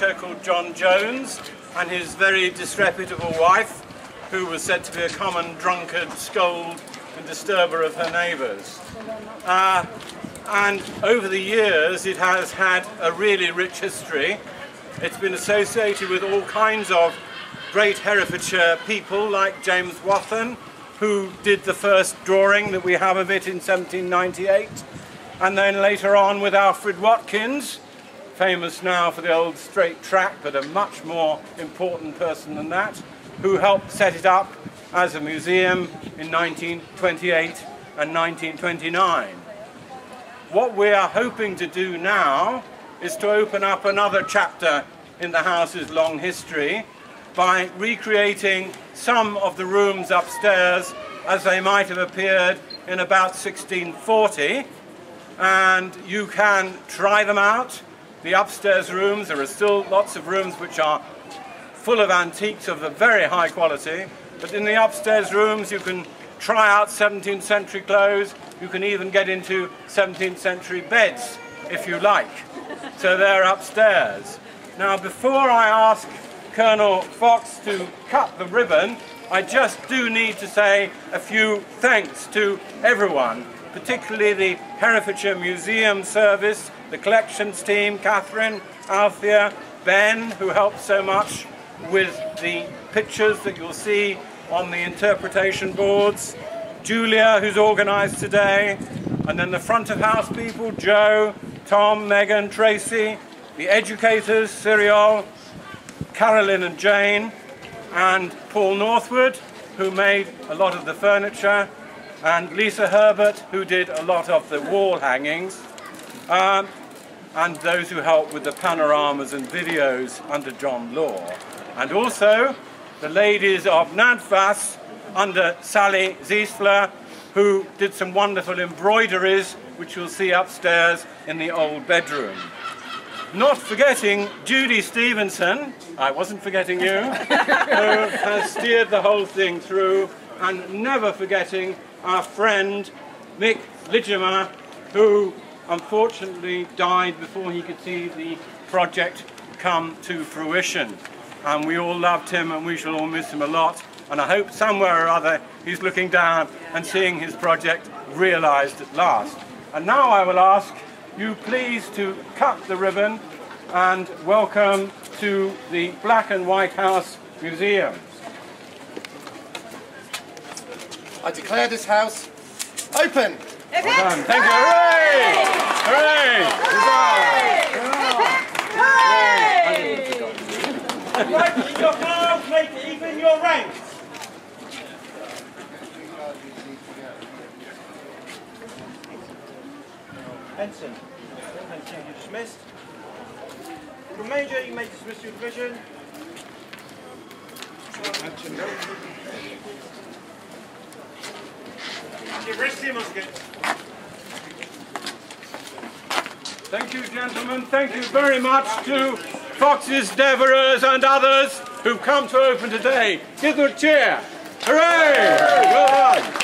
furniture called John Jones and his very disreputable wife, who was said to be a common drunkard, scold and disturber of her neighbours. And over the years it has had a really rich history. It's been associated with all kinds of great Herefordshire people like James Wathen, who did the first drawing that we have of it in 1798, and then later on with Alfred Watkins, famous now for the old straight track, but a much more important person than that, who helped set it up as a museum in 1928 and 1929. What we are hoping to do now is to open up another chapter in the house's long history by recreating some of the rooms upstairs as they might have appeared in about 1640, and you can try them out. The upstairs rooms, there are still lots of rooms which are full of antiques of a very high quality, but in the upstairs rooms you can try out 17th century clothes, you can even get into 17th century beds if you like. So they're upstairs. Now before I ask Colonel Fox to cut the ribbon, I just do need to say a few thanks to everyone, particularly the Herefordshire Museum Service, the collections team, Catherine, Althea, Ben, who helped so much with the pictures that you'll see on the interpretation boards, Julia, who's organised today, and then the front of house people, Joe, Tom, Megan, Tracy, the educators, Cyril, Carolyn and Jane, and Paul Northwood, who made a lot of the furniture, and Lisa Herbert, who did a lot of the wall hangings, and those who helped with the panoramas and videos under John Law. And also the ladies of NADFAS under Sally Ziesfler, who did some wonderful embroideries, which you'll see upstairs in the old bedroom. Not forgetting Judy Stevenson, I wasn't forgetting you, who has steered the whole thing through, and never forgetting our friend Mick Lidgemer, who unfortunately died before he could see the project come to fruition. And we all loved him and we shall all miss him a lot, and I hope somewhere or other he's looking down and seeing his project realised at last. And now I will ask you please to cut the ribbon and welcome to the Black and White House Museum. I declare this house open. Well done. Thank you. Hooray! Hooray! Hooray! Right, keep your files, make even your ranks. Ensign, you're dismissed. From Major, you may dismiss your division. Thank you, gentlemen. Thank you very much to Fox's, Devereux and others who've come to open today. Give them a cheer. Hooray! Well done.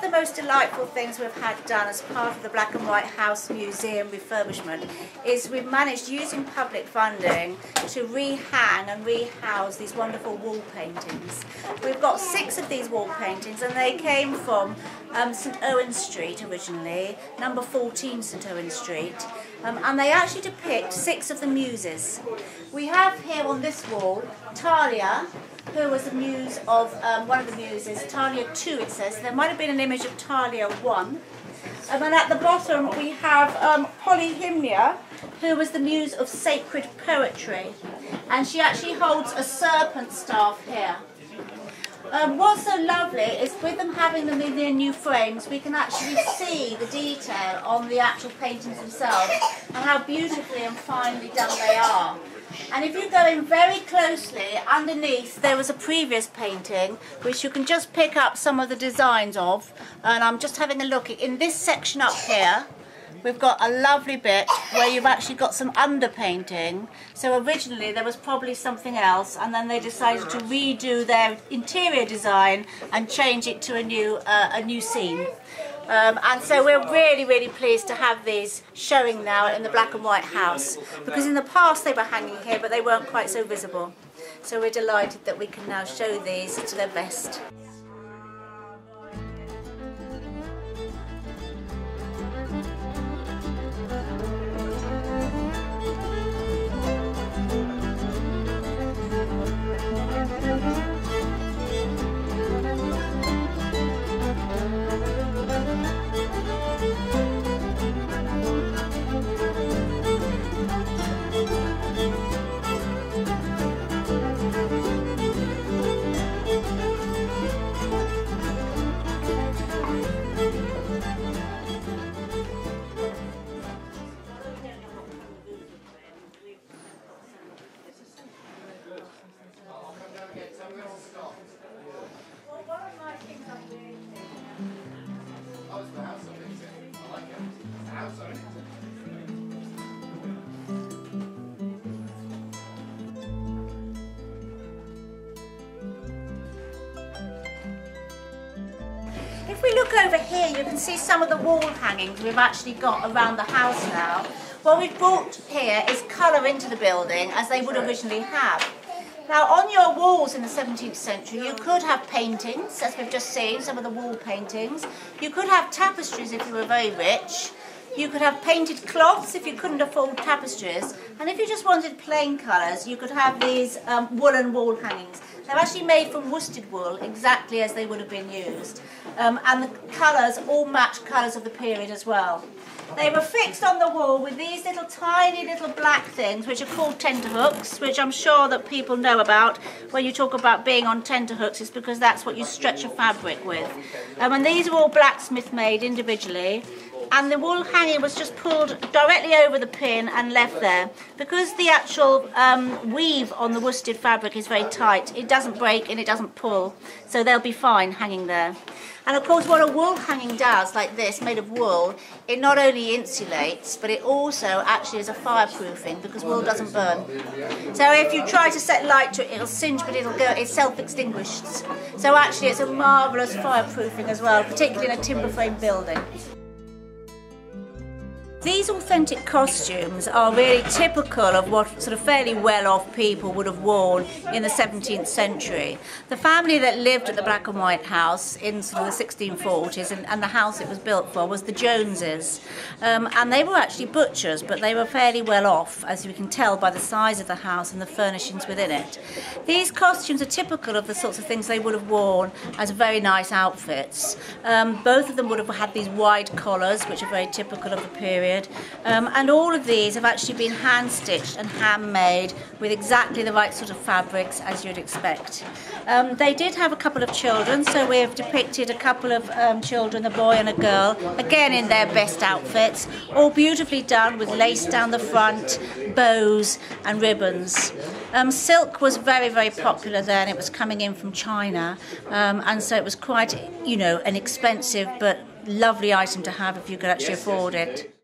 the most delightful things we've had done as part of the Black and White House Museum refurbishment is we've managed, using public funding, to rehang and rehouse these wonderful wall paintings. We've got 6 of these wall paintings, and they came from St Owen Street originally, number 14 St Owen Street, and they actually depict 6 of the muses. We have here on this wall Talia, who was the muse of one of the muses, Talia 2 it says. There might have been an image of Talia 1. And then at the bottom we have Polyhymnia, who was the muse of sacred poetry. And she actually holds a serpent staff here. What's so lovely is with them having them in their new frames, we can actually see the detail on the actual paintings themselves and how beautifully and finely done they are. And if you go in very closely, underneath there was a previous painting which you can just pick up some of the designs of, and I'm just having a look. In this section up here we've got a lovely bit where you've actually got some underpainting. So originally there was probably something else, and then they decided to redo their interior design and change it to a new scene. And so we're really pleased to have these showing now in the Black and White House, because in the past they were hanging here but they weren't quite so visible. So we're delighted that we can now show these to their best. If we look over here, you can see some of the wall hangings we've actually got around the house now. What we've brought here is colour into the building, as they would originally have. Now, on your walls in the 17th century, you could have paintings, as we've just seen, some of the wall paintings. You could have tapestries if you were very rich. You could have painted cloths if you couldn't afford tapestries. And if you just wanted plain colours, you could have these woolen wall hangings. They're actually made from worsted wool, exactly as they would have been used. And the colours all match colours of the period as well. They were fixed on the wall with these little tiny little black things, which are called tenterhooks, which I'm sure that people know about. When you talk about being on tenterhooks, it's because that's what you stretch a fabric with. And these are all blacksmith made individually. And the wool hanging was just pulled directly over the pin and left there. Because the actual weave on the worsted fabric is very tight, it doesn't break and it doesn't pull, so they'll be fine hanging there. And of course what a wool hanging does, like this, made of wool, it not only insulates, but it also actually is a fireproofing, because wool doesn't burn. So if you try to set light to it, it'll singe, but it's self-extinguished. So actually it's a marvellous fireproofing as well, particularly in a timber frame building. These authentic costumes are really typical of what sort of fairly well-off people would have worn in the 17th century. The family that lived at the Black and White House in sort of the 1640s, and the house it was built for, was the Joneses. And they were actually butchers, but they were fairly well off, as you can tell by the size of the house and the furnishings within it. These costumes are typical of the sorts of things they would have worn as very nice outfits. Both of them would have had these wide collars, which are very typical of the period. And all of these have actually been hand-stitched and handmade with exactly the right sort of fabrics as you'd expect. They did have a couple of children, so we have depicted a couple of children, a boy and a girl, again in their best outfits, all beautifully done with lace down the front, bows and ribbons. Silk was very popular then. It was coming in from China, and so it was quite, you know, an expensive but lovely item to have if you could actually afford it.